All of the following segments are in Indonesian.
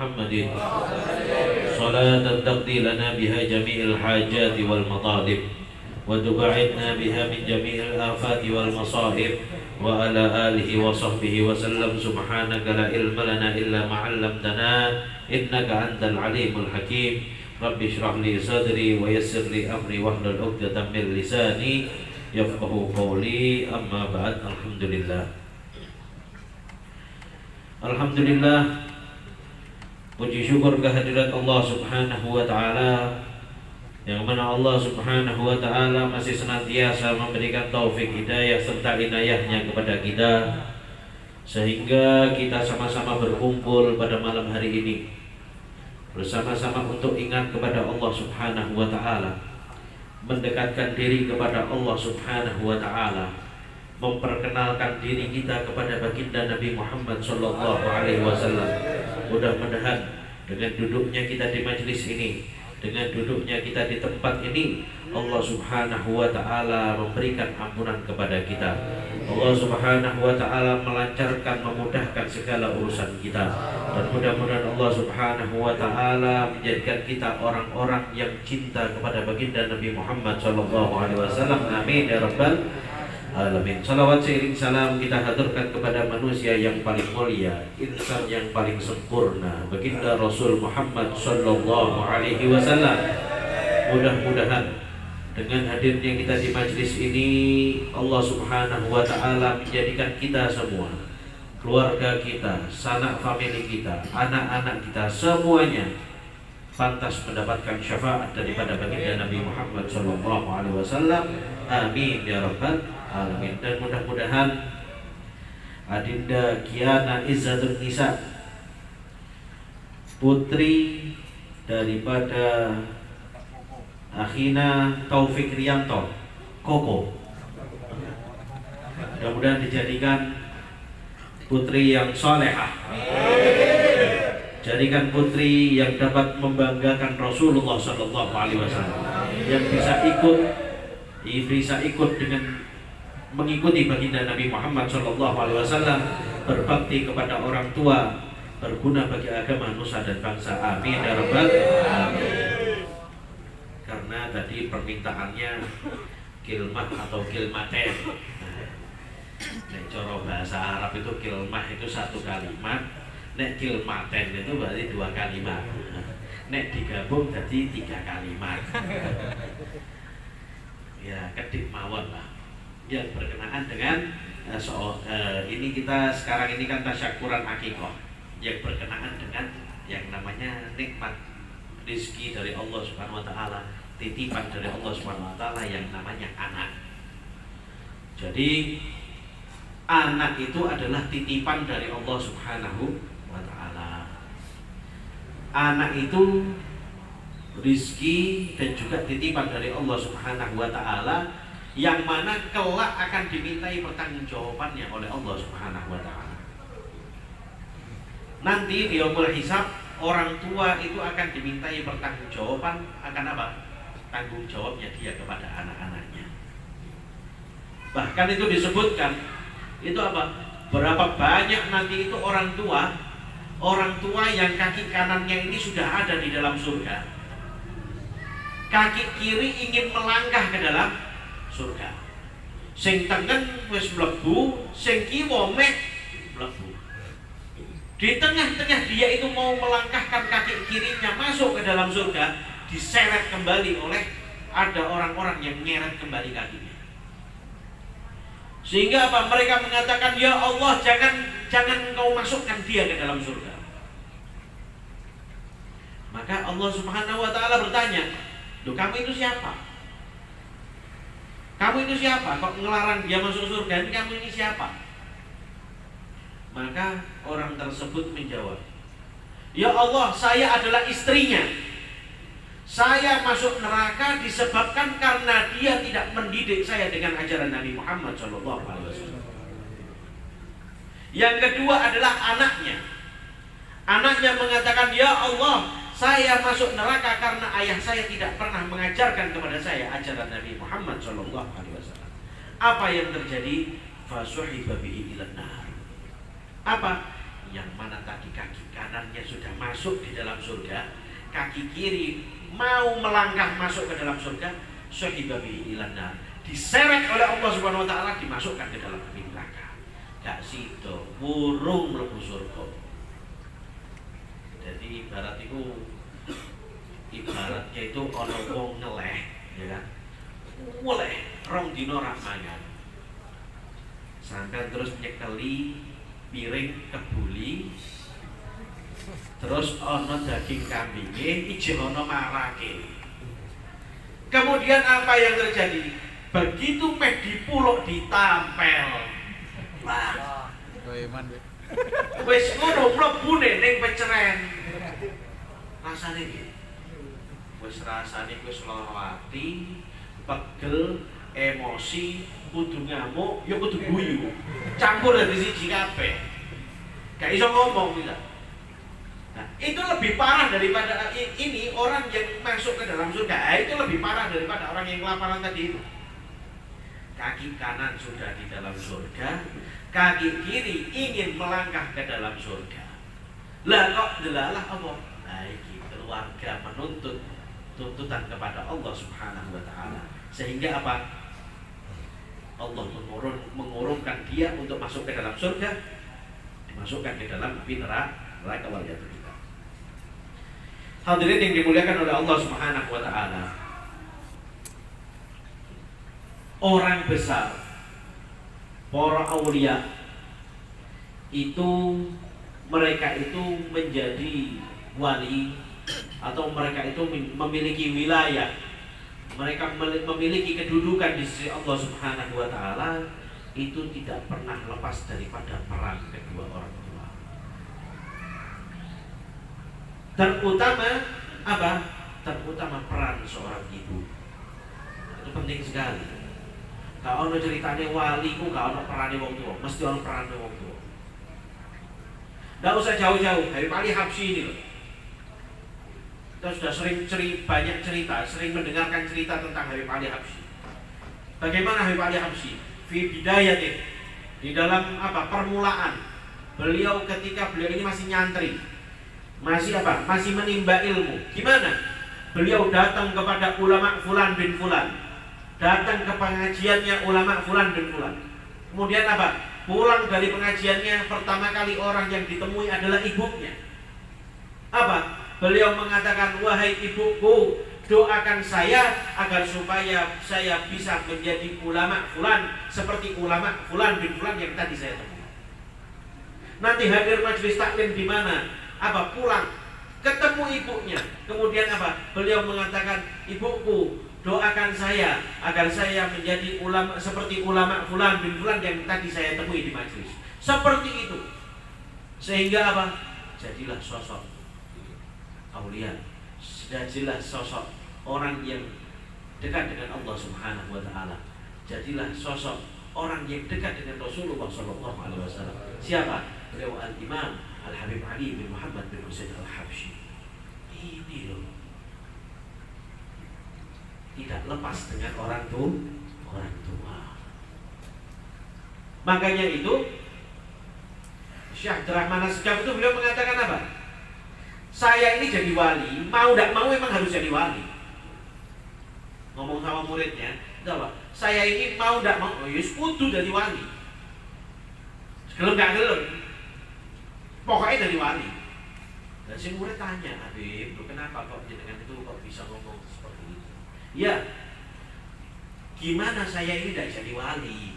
محمد صلاة تقضي لنا بها جميع الحاجات والمطالب وتبعدنا بها من جميع الآفات والمصائب وعلى آله وصحبه وسلم. سبحانك لا علم لنا إلا ما علمتنا إنك أنت العليم الحكيم. رب اشرح لي صدري ويسر لي أمري واحلل عقدة من لساني يفقهوا قولي. أما بعد. Alhamdulillah, puji syukur kehadirat Allah Subhanahu wa Ta'ala, yang mana Allah Subhanahu wa Ta'ala masih senantiasa memberikan taufik hidayah serta inayahnya kepada kita, sehingga kita sama-sama berkumpul pada malam hari ini bersama-sama untuk ingat kepada Allah Subhanahu wa Ta'ala, mendekatkan diri kepada Allah Subhanahu wa Ta'ala, memperkenalkan diri kita kepada baginda Nabi Muhammad sallallahu alaihi wasallam. Mudah-mudahan dengan duduknya kita di majelis ini, dengan duduknya kita di tempat ini, Allah Subhanahu wa Ta'ala memberikan ampunan kepada kita. Allah Subhanahu wa Ta'ala melancarkan, memudahkan segala urusan kita, dan mudah-mudahan Allah Subhanahu wa Ta'ala menjadikan kita orang-orang yang cinta kepada baginda Nabi Muhammad sallallahu alaihi wasallam. Amin ya rabbal alamin. Salawat seiring salam kita haturkan kepada manusia yang paling mulia, insan yang paling sempurna, baginda Rasul Muhammad sallallahu alaihi wasallam. Mudah-mudahan dengan hadirnya kita di majlis ini, Allah Subhanahu wa Ta'ala menjadikan kita semua, keluarga kita, sanak famili kita, anak-anak kita, semuanya pantas mendapatkan syafaat daripada baginda Nabi Muhammad sallallahu alaihi wasallam. Amin ya rabbal alamin. Dan mudah-mudahan Adinda Kiana Izzatun Nisa, putri daripada Akhina Taufik Rianto Koko, mudah-mudahan dijadikan putri yang solehah, jadikan putri yang dapat membanggakan Rasulullah sallallahu alaihi wasallam, yang bisa ikut dengan mengikuti baginda Nabi Muhammad sallallahu alaihi wasallam, berbakti kepada orang tua, berguna bagi agama, nusa dan bangsa. Amin ya rabbal alamin. Karena tadi permintaannya kilmah atau kilmaten. Nek coro bahasa Arab itu kilmah itu satu kalimat, nek kilmaten itu berarti dua kalimat. Nek digabung jadi tiga kalimat. Ya kedik mawon lah, yang berkenaan dengan ini kita sekarang ini kan tasyakuran akikoh, yang berkenaan dengan yang namanya nikmat rizki dari Allah Subhanahu wa Ta'ala, titipan dari Allah Subhanahu wa Ta'ala yang namanya anak. Jadi anak itu adalah titipan dari Allah Subhanahu wa Ta'ala. Anak itu rizki dan juga titipan dari Allah Subhanahu wa Ta'ala, yang mana kelak akan dimintai pertanggungjawabannya oleh Allah Subhanahu wa Ta'ala. Nanti di yaumul hisab, orang tua itu akan dimintai pertanggungjawaban akan apa? Tanggung jawabnya dia kepada anak-anaknya. Bahkan itu disebutkan, itu apa? Berapa banyak nanti itu orang tua yang kaki kanannya ini sudah ada di dalam surga, kaki kiri ingin melangkah ke dalam surga, sing tengen wis mlebu, sing kiwa meh mlebu. Di tengah-tengah dia itu mau melangkahkan kaki kirinya masuk ke dalam surga, diseret kembali oleh ada orang-orang yang nyeret kembali kakinya. Sehingga apa? Mereka mengatakan, ya Allah, jangan engkau masukkan dia ke dalam surga. Maka Allah Subhanahu wa Ta'ala bertanya, loh, kamu itu siapa? Kamu itu siapa? Kok ngelarang dia masuk surga? Ini kamu ini siapa? Maka orang tersebut menjawab, ya Allah, saya adalah istrinya. Saya masuk neraka disebabkan karena dia tidak mendidik saya dengan ajaran Nabi Muhammad SAW. Yang kedua adalah anaknya. Anaknya mengatakan, ya Allah, saya masuk neraka karena ayah saya tidak pernah mengajarkan kepada saya ajaran Nabi Muhammad SAW. Apa yang terjadi? Fasuhiba bihi ilan nar. Apa? yang mana tadi kaki kanannya sudah masuk di dalam surga, kaki kiri mau melangkah masuk ke dalam surga, syahibabi ilana, diseret oleh Allah Subhanahu wa taala, dimasukkan ke dalam api neraka. Gak sido burung mlebu surga. Jadi ibaratnya itu ana wong ngeleh, ya kan? Oleh rong dino ra mangan. Sampai terus nyekeli piring kebuli, terus ono daging kambingnya ijo ono marake. Kemudian apa yang terjadi? Begitu meh dipuluk ditampel, wah, wis ngono mlebune ning peceren. Rasane piye? Wis rasane wis lara ati, pegel, emosi, kudu ngamuk, ya kudu guyu. Campur dari siji kabeh. Gak iso ngomong bisa. Nah, itu lebih parah daripada ini orang yang masuk ke dalam surga. Itu lebih parah daripada orang yang kelaparan tadi itu. Kaki kanan sudah di dalam surga, kaki kiri ingin melangkah ke dalam surga. Lah kok delalah apa? Nah, iki keluarga menuntut tuntutan kepada Allah Subhanahu wa taala. Sehingga apa? Allah mengurungkan dia untuk masuk ke dalam surga, dimasukkan ke dalam api neraka waliyadzubillah. Hadirin yang dimuliakan oleh Allah Subhanahu wa taala. Orang besar, para aulia itu mereka itu menjadi wali atau mereka itu memiliki wilayah, mereka memiliki kedudukan di sisi Allah Subhanahu wa taala, itu tidak pernah lepas daripada peran kedua orang tua. Terutama apa? Terutama peran seorang ibu. Itu penting sekali. Kalau ono ceritane wali ku gak ono perane wong tua, mesti ono perane wong tua. Nggak usah jauh-jauh, Habib Ali Habsyi ini loh. Kita sudah banyak cerita, sering mendengarkan cerita tentang Habib Ali Habsyi. Bagaimana Habib Ali Habsyi? Fi bidayatih, di dalam apa? Permulaan. Beliau ketika beliau ini masih nyantri, masih apa? Masih menimba ilmu. Gimana? Beliau datang kepada ulama fulan bin fulan, datang ke pengajiannya ulama fulan bin fulan. Kemudian apa? Pulang dari pengajiannya, pertama kali orang yang ditemui adalah ibunya. Apa? Beliau mengatakan, wahai ibuku, doakan saya agar supaya saya bisa menjadi ulama fulan seperti ulama fulan bin fulan yang tadi saya temui. Nanti hadir majelis taklim di mana? Apa? Pulang ketemu ibunya. Kemudian apa? Beliau mengatakan, ibuku, doakan saya agar saya menjadi ulama seperti ulama fulan bin fulan yang tadi saya temui di majelis. Seperti itu. Sehingga apa? Jadilah sosok aulia, jadilah sosok orang yang dekat dengan Allah Subhanahu wa taala. Jadilah sosok orang yang dekat dengan Rasulullah sallallahu alaihi wasallam. Siapa? Beliau Al-Imam Al-Habib Ali bin Muhammad bin Husain Al-Habsyi. Ini loh. Tidak lepas dengan orang tua. Makanya itu Syekh Abdurrahman As-Segaf itu beliau mengatakan apa? Saya ini jadi wali, mau tidak mau memang harus jadi wali. Ngomong sama muridnya, apa? Saya ini mau tidak mau, yes, kudu jadi wali. Gelem gak gelem, pokoknya jadi wali. Dan si murid tanya, Habib, kenapa kok jenengan itu kok bisa ngomong seperti itu? Ya, gimana saya ini tidak jadi wali?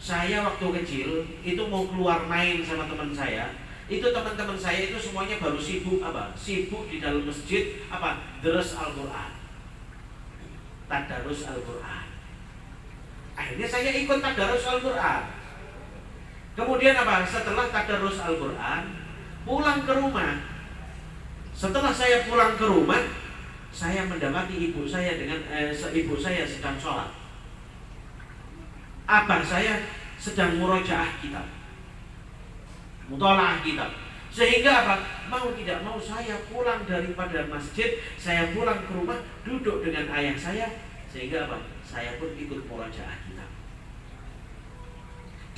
Saya waktu kecil itu mau keluar main sama teman saya. Itu teman-teman saya itu semuanya baru sibuk apa? Sibuk di dalam masjid apa? Deres Al-Quran, tadarus Al-Quran. Akhirnya saya ikut tadarus Al-Quran. Kemudian apa? Setelah tadarus Al-Quran, pulang ke rumah. Setelah saya pulang ke rumah, saya mendapati ibu saya ibu saya sedang sholat. Abah saya sedang murojaah kitab, mutalaah kitab. Sehingga apa? Mau tidak mau saya pulang daripada masjid, saya pulang ke rumah, duduk dengan ayah saya. Sehingga apa? Saya pun ikut murojaah kitab.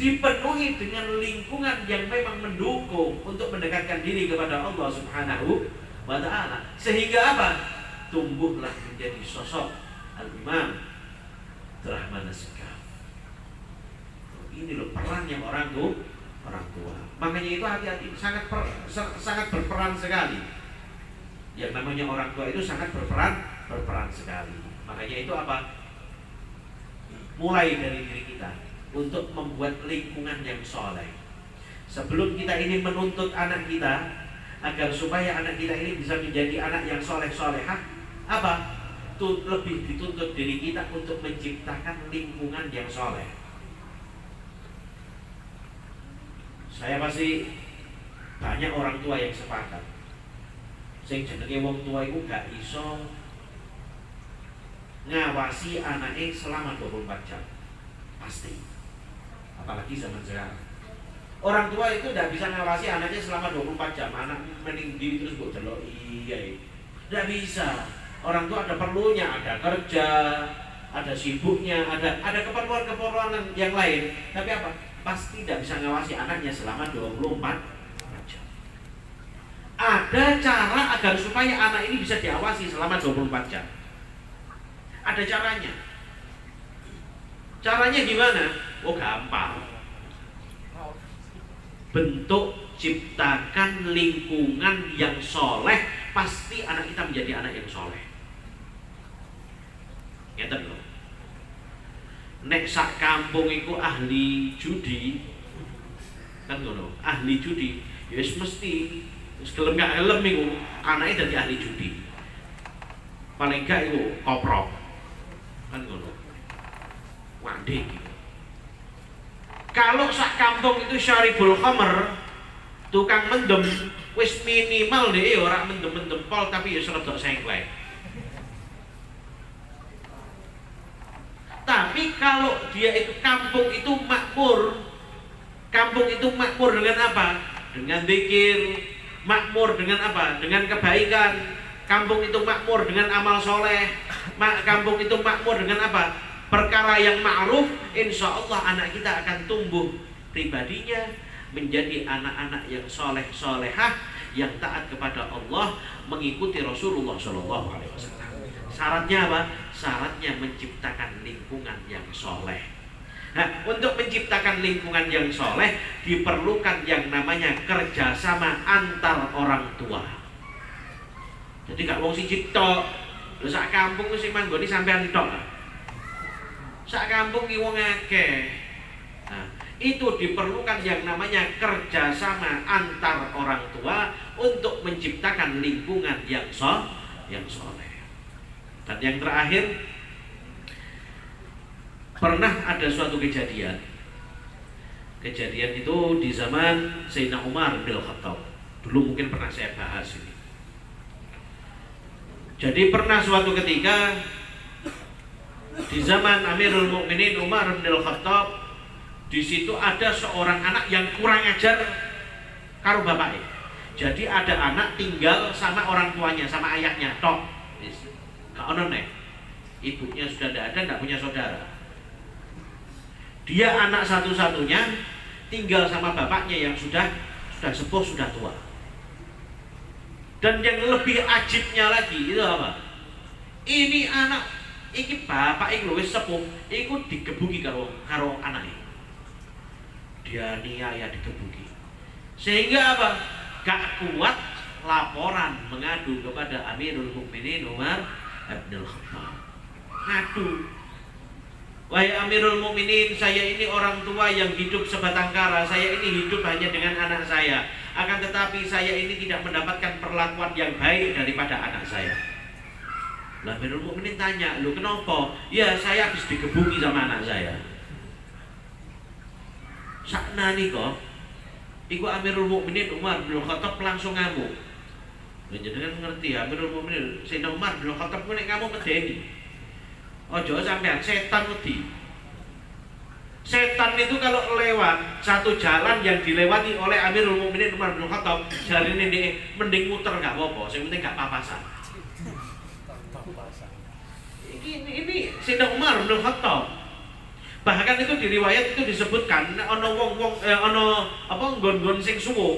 dipenuhi dengan lingkungan yang memang mendukung untuk mendekatkan diri kepada Allah Subhanahu wa ta'ala. Sehingga apa? Tumbuhlah menjadi sosok Al-Imam Abdurrahman As-Sakaf. Ini loh perannya orang tua. Makanya itu hati-hati, sangat berperan sekali. Yang namanya orang tua itu sangat berperan sekali. Makanya itu apa? Mulai dari diri kita untuk membuat lingkungan yang soleh. Sebelum kita ini menuntut anak kita agar supaya anak kita ini bisa menjadi anak yang soleh-solehah, apa? Lebih dituntut diri kita untuk menciptakan lingkungan yang soleh. Saya pasti banyak orang tua yang sepakat. Sing jenenge wong tua itu gak iso ngawasi anaknya selama 24 jam. Pasti. Apalagi zaman sekarang. Orang tua itu tidak bisa ngawasi anaknya selama 24 jam. Anak meninggi terus buat delok iya. Tidak bisa. Orang tua ada perlunya, ada kerja, ada sibuknya, ada keperluan-keperluan yang lain. Tapi apa? Pasti tidak bisa ngawasi anaknya selama 24 jam. Ada cara agar supaya anak ini bisa diawasi selama 24 jam. Ada caranya. Caranya gimana? Oh gampang. Bentuk ciptakan lingkungan yang soleh, pasti anak kita menjadi anak yang soleh. Ngeten lho. Nek sak kampung iku ahli judi, kan ngono, ahli judi, ya wis mesti wis gelem gak gelem iku anake dadi ahli judi. Paling gak iku koprok. Kan ngono. Wandhe iki. Kalau sak kampung itu syaribul khamr, tukang mendem, wis minimal deh ora mendem-mendem pol tapi ya seledok sengklek. Tapi kalau dia itu kampung itu makmur dengan apa? Dengan zikir, makmur dengan apa? Dengan kebaikan. Kampung itu makmur dengan amal soleh. Kampung itu makmur dengan apa? Perkara yang ma'ruf. Insya Allah anak kita akan tumbuh pribadinya menjadi anak-anak yang soleh-solehah, yang taat kepada Allah, mengikuti Rasulullah SAW. Syaratnya apa? Syaratnya menciptakan lingkungan yang soleh. Nah, untuk menciptakan lingkungan yang soleh diperlukan yang namanya kerjasama antar orang tua. Jadi gak wong siji tok. Lha sak kampung sing manggoni sampean tok. Sak kampung ki wong akeh. Nah, itu diperlukan yang namanya kerjasama antar orang tua untuk menciptakan lingkungan yang soleh. Dan yang terakhir, pernah ada suatu kejadian. Kejadian itu di zaman Sayyidina Umar bin Khattab. Dulu mungkin pernah saya bahas ini. Jadi pernah suatu ketika di zaman Amirul Mukminin Umar bin Khattab, di situ ada seorang anak yang kurang ajar karo bapaknya. Jadi ada anak tinggal sama orang tuanya, sama ayahnya tok. Gak ono nek. Ibunya sudah tidak punya saudara. Dia anak satu-satunya, tinggal sama bapaknya yang sudah sepuh, sudah tua. Dan yang lebih ajibnya lagi itu apa? Ini anak, ini bapak ini wis sepuh, iku digebuki karo anaknya. Dia niaya digebuki. Sehingga apa? Gak kuat laporan mengadu kepada Amirul Mukminin Umar bin Khattab. Ngadu, wahai Amirul Mukminin, saya ini orang tua yang hidup sebatang kara. Saya ini hidup hanya dengan anak saya. Akan tetapi saya ini tidak mendapatkan perlakuan yang baik daripada anak saya. Lah Amirul Mukminin tanya, "Lu kenapa?" "Ya, saya habis digebuki sama anak saya." Sakna nika iku Amirul Mukminin Umar bin Khattab langsung ngamuk. Jenengan ngerti ya, Amirul Mukminin Sayyidina Umar bin Khattab ku nek kamu medeni. Ojo sampean setan wedi. Setan itu kalau lewat satu jalan yang dilewati oleh Amirul Mukminin Umar bin Khattab, jarine nek mending muter gak apa-apa, sing penting gak papasan. Ini Sayyidina Umar bin Khattab. Bahkan itu di riwayat itu disebutkan ono wong-wong ono apa nggon-nggon sing suwung,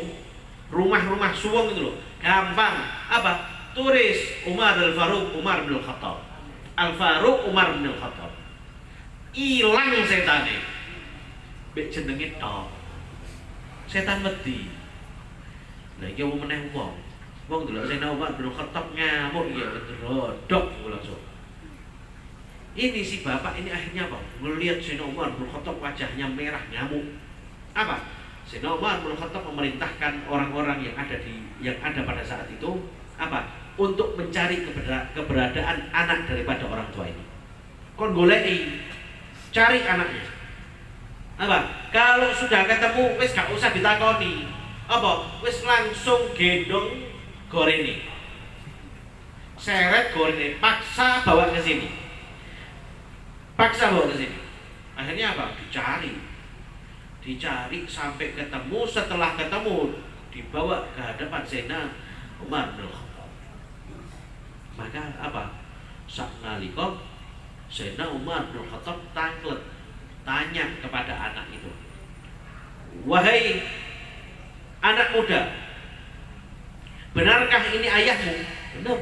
rumah-rumah suwung itu loh. Gampang. Apa? Turis Umar Al-Faruq Umar bin Khattab. Al-Faruq Umar bin Khattab. Ilang setane. Mbek jenenge tok. Setan wedi. Lah iki wong meneh wong. Wong delok Sayyidina Umar bin Khattab ngamuk ya rodok langsung. Ini si bapak ini akhirnya apa? Melihat Sayyidina Umar bin Khattab wajahnya merah ngamuk. Apa? Sayyidina Umar bin Khattab memerintahkan orang-orang yang ada pada saat itu apa? Untuk mencari keberadaan anak daripada orang tua ini. Kon goleki, cari anaknya. Apa? Kalau sudah ketemu wis gak usah ditakoni. Apa? Wis langsung gendong gorene. Seret gorene, paksa bawa ke sini. Paksa bawa ke sini. Akhirnya apa? Dicari sampai ketemu. Setelah ketemu dibawa ke hadapan Sayyidina Umar bin Khattab. Maka apa? Sak nalika Sayyidina Umar bin Khattab tanglet tanya kepada anak itu, "Wahai anak muda, benarkah ini ayahmu?" Benar.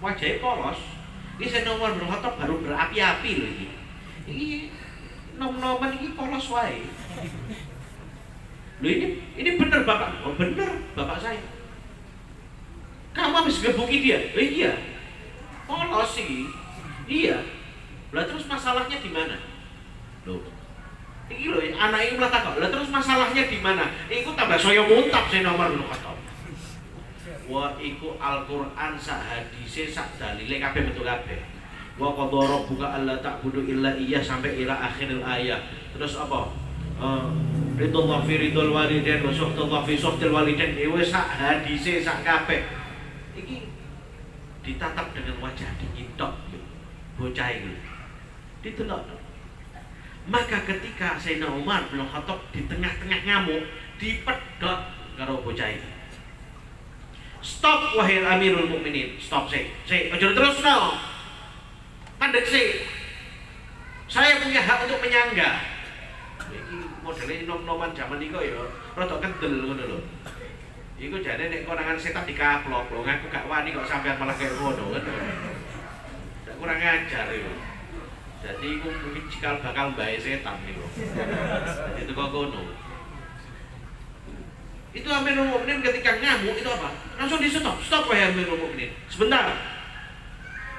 Wajahnya polos. Ini Sayyidina Umar bin Khattab baru berapi-api loh ini. Ini nom-noman ini polos wae. Loh ini benar bapak. Oh benar bapak saya. Kamu habis gebuki dia? Oh iya. Polos sih. Iya. Lah terus masalahnya di mana? Loh. Iki lho anak ini malah takok. Lah terus masalahnya di mana? Iku tambah saya muntap saya nomor bin Khattab. Wah iku Al-Qur'an sak hadise sak dalile kabeh metu kabeh. Wa qadha rabbuka alla ta'budu illa iyyah sampai ila akhiril ayat. Terus apa? Ridullah fi ridul walidain wa suhtullah fi suhtil walidain. Wis sak hadise sak kabeh. Iki ditatap dengan wajah dingin tok bocah itu ditelok. Maka ketika Sayyidina Umar bin Khattab di tengah-tengah ngamuk dipedhot karo bocah itu. Stop wahai Amirul Mukminin, stop sih aja terusno. Pandek sih. Saya punya hak untuk menyangga. Iki modele nom-noman zaman iku ya rada kendel ngono lho. Iku jane nek konangan setan dikaplok lho, ngaku gak wani kok sampean malah kaya ngono kan. Ndak kurang ajar iku. Jadi iku mungkin cikal bakal mbae setan niku. Jadi kok ngono. Itu Amirul Mukminin ketika ngamuk itu apa? Langsung di stop. Stop wahai Amirul Mukminin. Sebentar.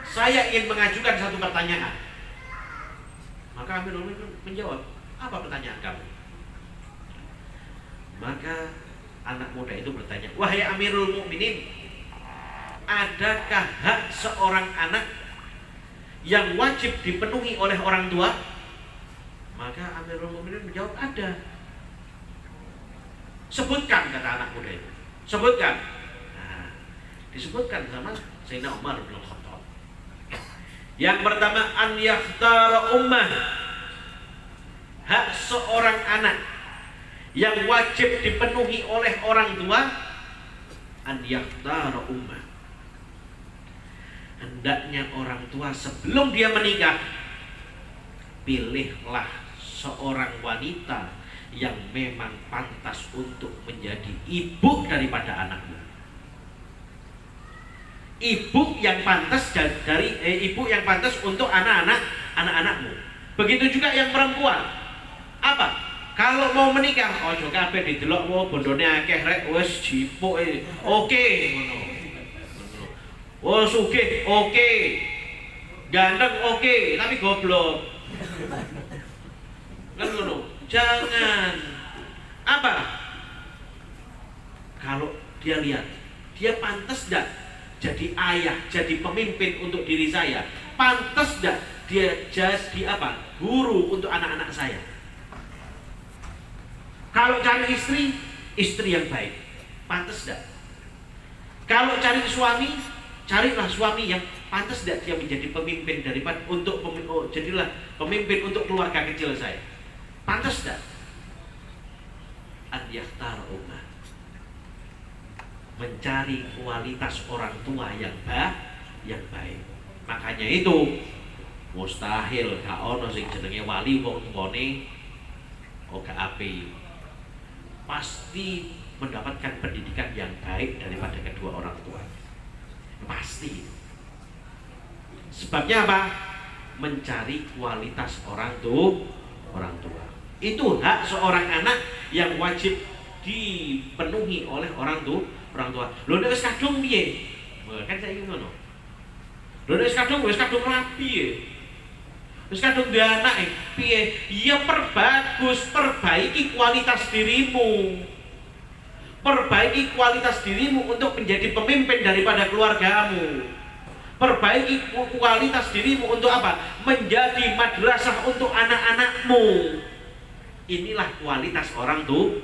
Saya ingin mengajukan satu pertanyaan. Maka Amirul Mukminin menjawab, "Apa pertanyaan kamu?" Maka anak muda itu bertanya, "Wahai Amirul Mukminin, adakah hak seorang anak yang wajib dipenuhi oleh orang tua?" Maka Amirul Mukminin menjawab, "Ada." "Sebutkan," kata anak muda itu. "Sebutkan." Nah, disebutkan sama Sayyidina Umar bin Khattab. Yang pertama, an yakhtara ummah. Hak seorang anak yang wajib dipenuhi oleh orang tua, an yakhtara ummah. Hendaknya orang tua sebelum dia menikah, pilihlah seorang wanita yang memang pantas untuk menjadi ibu daripada anakmu. Ibu yang pantas ibu yang pantas untuk anak-anakmu. Begitu juga yang perempuan. Apa? Kalau mau menikah, ojo kabeh didelok wo bondone akeh rek wis jipuk oke ngono. Oh sugih oke. Ganteng oke, tapi goblok. Kan ngono. Jangan. Apa? Kalau dia lihat, dia pantas enggak jadi ayah, jadi pemimpin untuk diri saya? Pantas enggak dia jadi apa? Guru untuk anak-anak saya? Kalau cari istri yang baik, pantas enggak? Kalau cari suami, carilah suami yang pantas enggak dia menjadi pemimpin daripada jadilah pemimpin untuk keluarga kecil saya. Pantas enggak? An yakhtar ummah. Mencari kualitas orang tua yang baik. Makanya itu Mustahil gak ono sing jenenge wali wong tuane gak apik. Pasti mendapatkan pendidikan yang baik daripada kedua orang tua. Pasti. Sebabnya apa? Mencari kualitas orang tua. Itu hak seorang anak yang wajib dipenuhi oleh orang tua. Lho nek wis kadung piye? Kan saiki ngono. Lho nek wis kadung rapi ya. Wis kadung duwe anak piye? Ya perbaiki kualitas dirimu. Perbaiki kualitas dirimu untuk menjadi pemimpin daripada keluargamu. Perbaiki kualitas dirimu untuk apa? Menjadi madrasah untuk anak-anakmu. Inilah kualitas orang tua.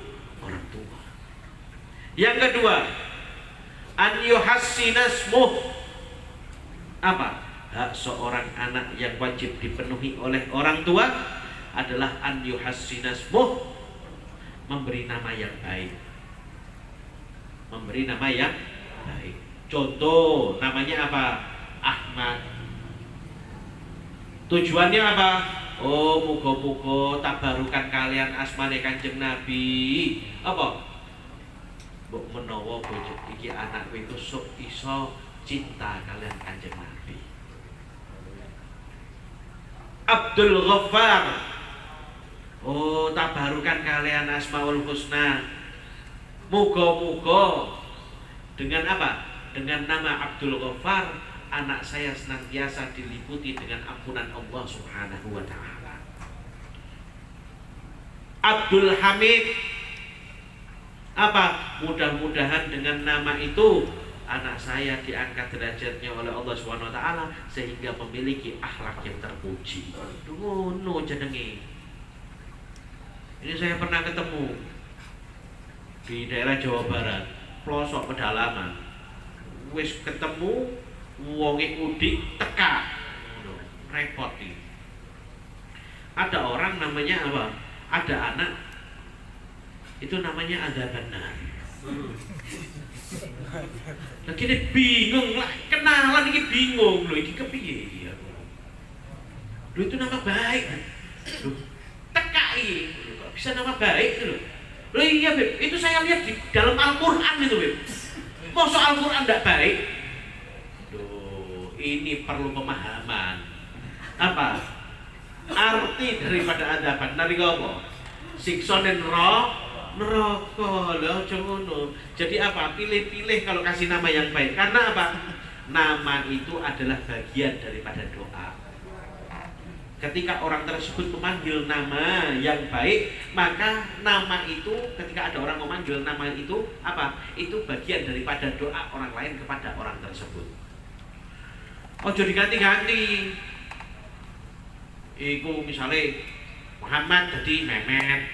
Yang kedua, an yuhassinasmuh. Apa? Hak seorang anak yang wajib dipenuhi oleh orang tua adalah an yuhassinasmuh, memberi nama yang baik. Memberi nama yang baik. Contoh, namanya apa? Ahmad. Tujuannya apa? Oh, muga-muga tabarukan kalian asmane Kanjeng Nabi. Apa? Mbok menawa bojo iki anakku itu sok iso cinta kalian Kanjeng Nabi. Abdul Ghaffar. Oh, tabarukan kalian Asmaul Husna. Muga-muga dengan apa? Dengan nama Abdul Ghaffar, anak saya senantiasa diliputi dengan ampunan Allah Subhanahu wa taala. Abdul Hamid. Apa? Mudah-mudahan dengan nama itu anak saya diangkat derajatnya oleh Allah Subhanahu wa taala sehingga memiliki akhlak yang terpuji. Ngono jenenge. Ini saya pernah ketemu di daerah Jawa Barat, pelosok pedalaman. Wis ketemu wonge udik teka. Repot iki. Ada orang namanya apa? Ada anak itu namanya ada benar. Lagi ini bingung lah, kenalan ini bingung loh, ini kepiye ya? Loh itu nama baik, loh tekai, kok bisa nama baik loh? Loh iya Beb, itu saya lihat di dalam Al-Quran itu Beb. Masa Al-Quran tidak baik? Loh ini perlu pemahaman. Apa? Arti daripada adaban nari apa? Siksa dan neraka lho aja ngono. Jadi apa? Pilih-pilih kalau kasih nama yang baik. Karena apa? Nama itu adalah bagian daripada doa. Ketika orang tersebut memanggil nama yang baik, maka nama itu ketika ada orang memanggil nama itu apa? Itu bagian daripada doa orang lain kepada orang tersebut. Ojo diganti-ganti. Iku misalnya Muhammad jadi Mehmet.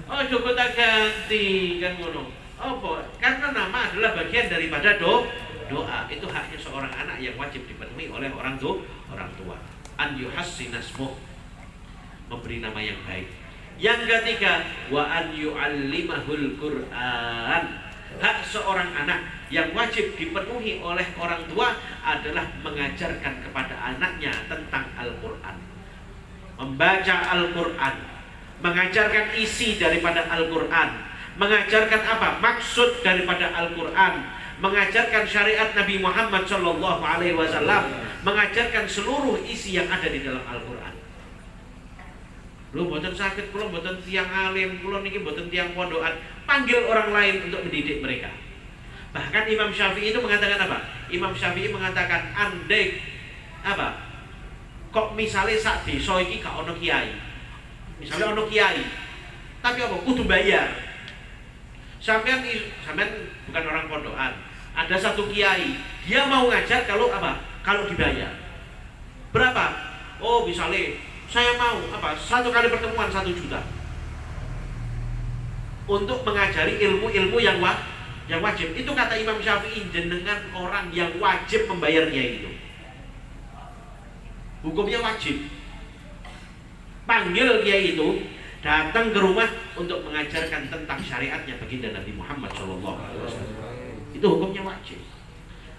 Oh coba tak ganti kan ngono. Apa? Karena nama adalah bagian daripada doa. Itu haknya seorang anak yang wajib dipenuhi oleh orang tua. An yuhassinasmuh, memberi nama yang baik. Yang ketiga, wa an yu'allimahul Qur'an. Hak seorang anak yang wajib dipenuhi oleh orang tua adalah mengajarkan kepada anaknya tentang Al-Qur'an. Membaca Al-Qur'an, mengajarkan isi daripada Al-Qur'an, mengajarkan apa? Maksud daripada Al-Qur'an, mengajarkan syariat Nabi Muhammad SAW, mengajarkan seluruh isi yang ada di dalam Al-Qur'an. Lu mboten sakit, kula mboten tiang alim, kula niki mboten tiang pondokan, panggil orang lain untuk mendidik mereka. Bahkan Imam Syafi'i itu mengatakan apa? Imam Syafi'i mengatakan andai apa? Kok misalnya sak desa iki gak ono kiai. Misalnya ono kiai, tapi apa? Kudu bayar. Sampean bukan orang pondokan. Ada satu kiai, dia mau ngajar kalau apa? Kalau dibayar. Berapa? Oh, misalnya saya mau apa? Satu kali pertemuan 1 juta untuk mengajari ilmu-ilmu yang wajib. Itu kata Imam Syafi'i, jenengan orang yang wajib membayarnya itu. Hukumnya wajib. Panggil kiai itu datang ke rumah untuk mengajarkan tentang syariatnya baginda Nabi Muhammad SAW. Itu hukumnya wajib.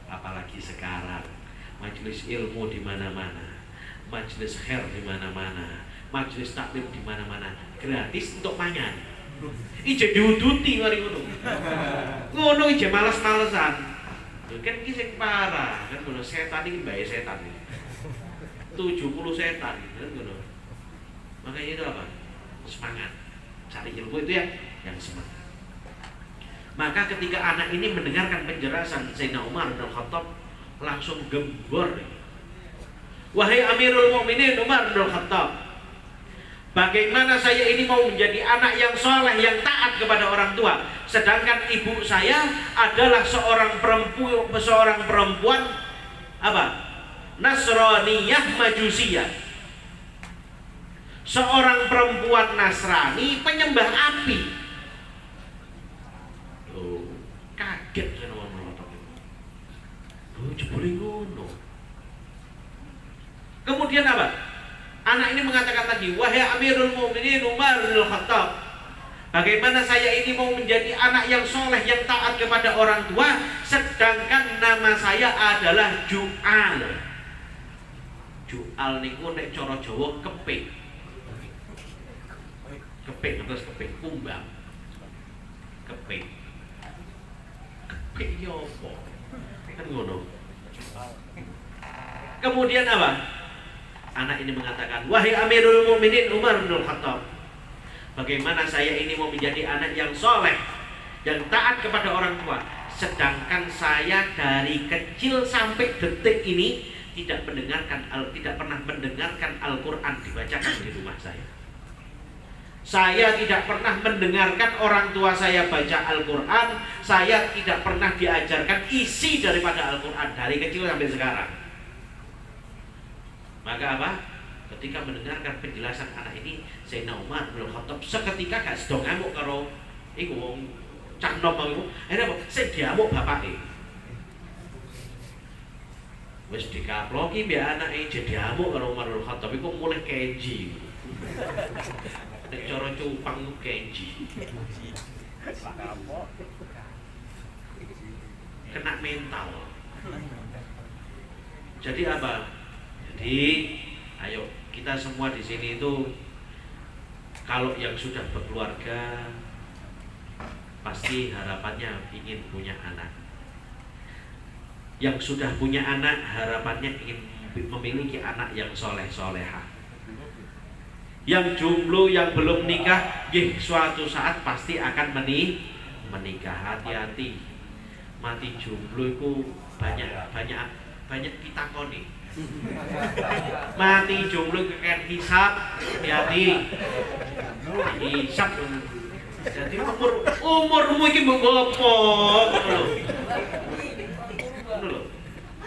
Apalagi sekarang majelis ilmu di mana-mana, majelis khair di mana-mana, majelis taklim di mana-mana, gratis untuk mangan. Ije diuduti mari ngono. Ngono ije males-malesan. Kan iki sing parah, kan ngono setan iki mbae setan iki. 70 setan kan ngono. Makanya itu apa? Semangat. Cari ilmu itu yang semangat. Maka ketika anak ini mendengarkan penjelasan Sayyidina Umar bin Khattab, langsung gembor. Wahai Amirul Mukminin Umar bin Khattab, bagaimana saya ini mau menjadi anak yang soleh, yang taat kepada orang tua, sedangkan ibu saya adalah seorang perempuan apa? Nasraniyah Majusiyah. Seorang perempuan Nasrani penyembah api. Oh, kaget kan orang Khattab. Oh, jebule ngono. Kemudian apa? Anak ini mengatakan lagi, wahai Amirul Mukminin Umar bin Khattab, bagaimana saya ini mau menjadi anak yang soleh, yang taat kepada orang tua, sedangkan nama saya adalah Ju'al. Ju'al niku nek cara Jawa kepik. Kepik terus kepik kumbang. Kepik. Kepik yo apa? Kan ngono. Kemudian apa? Anak ini mengatakan, wahai Amirul Mukminin Umar bin Khattab, bagaimana saya ini mau menjadi anak yang soleh, yang taat kepada orang tua, sedangkan saya dari kecil sampai detik ini tidak pernah mendengarkan Al-Quran dibacakan di rumah saya. Saya tidak pernah mendengarkan orang tua saya baca Al-Quran. Saya tidak pernah diajarkan isi daripada Al-Quran dari kecil sampai sekarang. Maka apa? Ketika mendengarkan penjelasan anak ini, Sayyidina Umar bin Khattab seketika gak sedang ngamuk karo iku wong cah nom iku. Akhirnya apa? Sing diamuk bapake. Wis dikaploki mbek anake jadi amuk karo Umar bin Khattab iku mulih kenji. Nek cara cupang ku kenji. Kena mental. Jadi apa? Jadi ayo kita semua di sini itu kalau yang sudah berkeluarga pasti harapannya ingin punya anak. Yang sudah punya anak harapannya ingin memiliki anak yang soleh-solehah. Yang jomblo, yang belum nikah, suatu saat pasti akan menikah. Hati-hati, mati jomblo itu banyak pitakoni. Mati jomblo kekek hisab, hati-hati. Hisab. Jadi umurmu iki mbok ngopo? Ngono lho.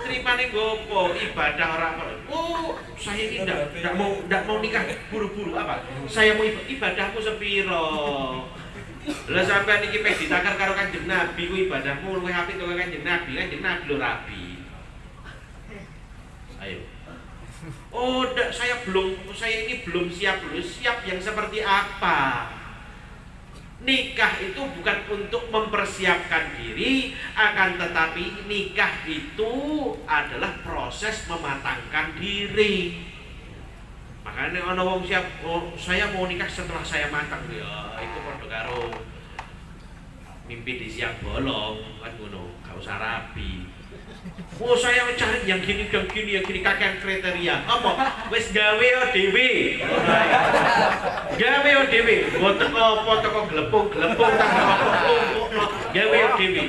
Tripane gopo ibadah orang. Oh, saya ini enggak mau nikah buru-buru apa? Saya mau ibadahmu sepiro? Lah sampean iki pes ditakar karo Kanjeng Nabi ku ibadahmu luwih apik karo Kanjeng Nabi lho rabi. Ayo. Oh, saya ini belum siap dulu. Siap yang seperti apa? Nikah itu bukan untuk mempersiapkan diri, akan tetapi nikah itu adalah proses mematangkan diri. Makanya ana wong siap, saya mau nikah setelah saya matang ya, itu padha karo mimpi di siang bolong kan ngono, gak usah rabi. Oh saya cari yang gini, kakek kriteria. Apa? Wis gawe dhewe. Gawe dhewe. Boten apa teko glepung tak apa. Gawe dhewe.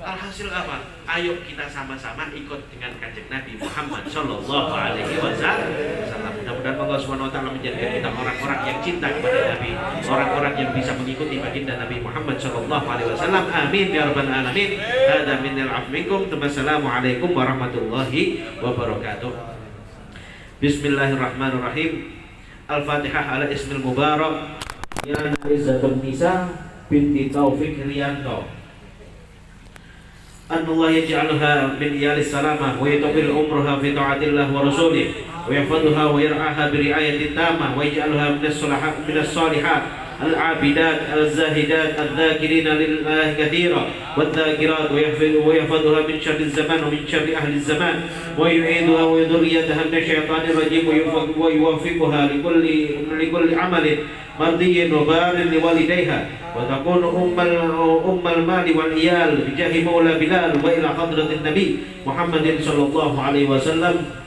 Alhasil apa? Ayo kita sama-sama ikut dengan Kanjeng Nabi Muhammad sallallahu alaihi wasallam. Mudah-mudahan Allah Subhanahu wa taala menjadikan kita orang-orang yang cinta kepada Nabi, orang-orang yang bisa mengikuti baginda Nabi Muhammad sallallahu alaihi wasallam. Amin ya rabbal alamin. Hada minal afwikum. Wassalamualaikum warahmatullahi wabarakatuh. Bismillahirrahmanirrahim. Al-Fatihah ala ismil mubarak ya Izzatun Nisa binti Taufik Rianto. أن الله يجعلها من إيال السلامة ويطول عمرها في طاعة الله ورسوله ويحفظها ويرعاها برعاية تامة ويجعلها من الصالحات العابدات الزاهدات الذاكرين لله كثيرا والذاكرات ويحفظها من شر الزمان ومن شر أهل الزمان ويعيدها وذريتها من الشيطان الرجيم ويوفقها لكل عمل مرضي وبار لوالديها وتكون أم المال والعيال بجاه مولى بلال وإلى حضرة النبي محمد صلى الله عليه وسلم